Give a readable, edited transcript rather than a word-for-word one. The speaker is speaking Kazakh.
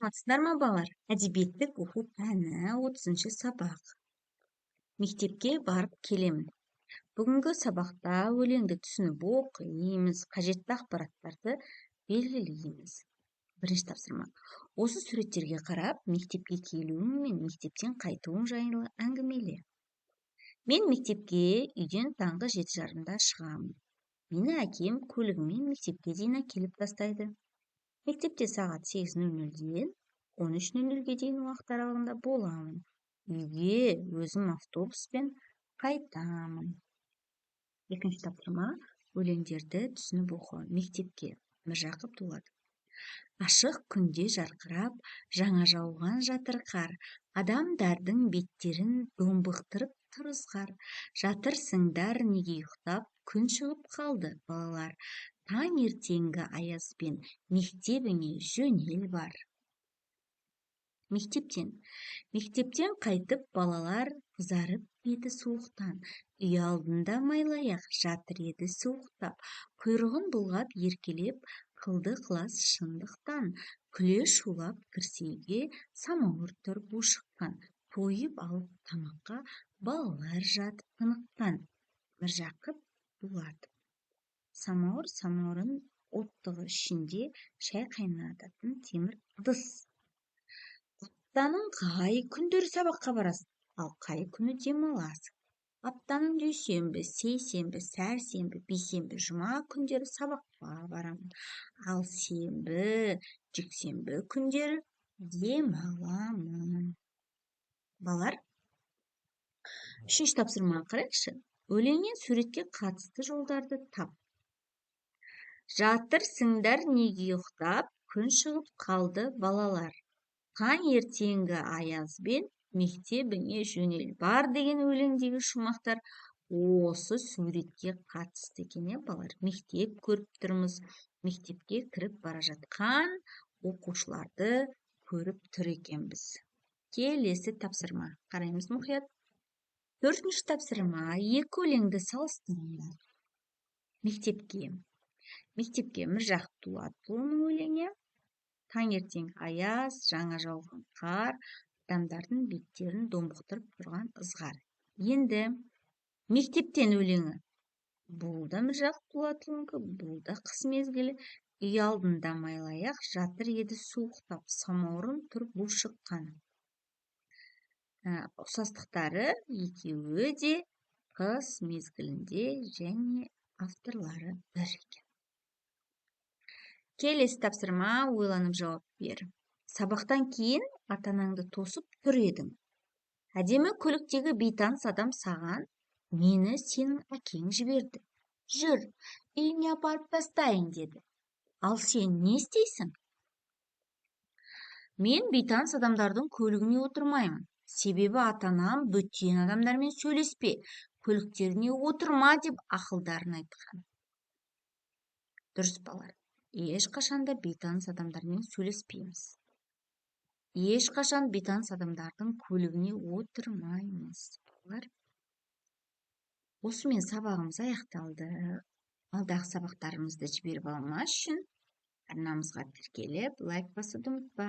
саламатсыздар ма балалар? Әдебиеттік оқу пәні 30 сабақ. Мектепке барып келемін. Бүгінгі сабақта өлеңді түсініп оқимыз, қажетті ақпараттарды белгілейміз. Бірінші тапсырма. Осы суреттерге қарап, мектепке келуің мен мектептен қайтуың жайлы әңгімеле. Мен мектепке үйден таңғы 7:30-да шығамын. Мені әкем көлігімен мектепке дейін әкеліп тастайды. Мектепте сағат 8:00-ден 13:00-ге дейін уақыт аралығында боламын. Үйге өзім автобуспен қайтамын. Екінші тапсырма. Өлеңдерді түсініп оқы. Мектепке. Міржақып Дулат. Ашық күнде жарқырап, жаңа жауған жатыр қар. Адамдардың беттерін домбықтырып тұрызғар. Жатырсыңдар неге ұйықтап, күн шығып қалды, балалар. Таң ертеңгі аязбен мектебіңе жөнел бар. Мектептен қайтып балалар қызарып беті суықтан. Үй алдында майлаяқ жатыр еді суықтап. Құйрығын бұлғап еркелеп, қылды қылас шындықтан. Күле шулап кірсеуге самауыр тұр бу шыққан. Тойып алып тамаққа балалар жатып тыныққан. Міржақып Дулат. Самауырын оттығы ішінде шай қайнататын темір ыдыс. Аптаның қай күндері сабаққа барасың, ал қай күні демаласың? Аптаның дүйсенбі, сейсенбі, сәрсенбі, бейсенбі, жұма күндері сабаққа барамын. Ал сенбі, жексенбі күндері демаламын. Балалар, үшінші тапсырманы қарайықшы. Өлеңнен суретке қатысты жолдарды тап. Жатырсыңдар неге ұйықтап, күн шығып қалды, балалар. Таң ертеңгі аязбен мектебіңе жөнел бар деген өлеңдегі шумақтар осы суретке қатысты екен, балалар. Мектеп көріп тұрмыз. Мектепке кіріп бара жатқан оқушыларды көріп тұр екенбіз. Келесі тапсырма. Қараймыз мұқият. Төртінші тапсырма. Екі өлеңді салыстырыңдар. Мектепке Міржақып Дулатұлының өлеңі. Таңертең аяз, жаңа жауған қар, адамдардың беттерін домбықтырып тұрған ызғар. Енді мектептен өлеңі. Бұл да Міржақып Дулатұлынікі, бұл да қыс мезгілі. Үй алдында майлаяқ жатыр еді суықтап, самауырын тұр бу шыққан. Ұқсастықтары екеуі де қыс мезгілінде және авторлары бір екен. Келесі тапсырма, ойланып жауап бер. Сабақтан кейін ата-анаңды тосып тұр едің. Әдемі көліктегі бейтаныс адам саған, мені сенің әкең жіберді. Жүр, үйіңе апарып тастайын деді. Ал сен не істейсің? Мен бейтаныс адамдардың көлігіне отырмаймын. Себебі ата-анам бөтен адамдармен сөйлеспе, көліктеріне отырма деп ақылдарын айтқан. Дұрыс, балалар. Ешқашанда бейтаныс адамдармен сөйлеспейміз. Ешқашан бейтаныс адамдардың көлігіне отырмаймыз. Осымен сабағымыз аяқталды. Алдағы сабақтарымызды жіберіп алмас үшін арнамызға тіркеліп, лайк басуды ұмытпа.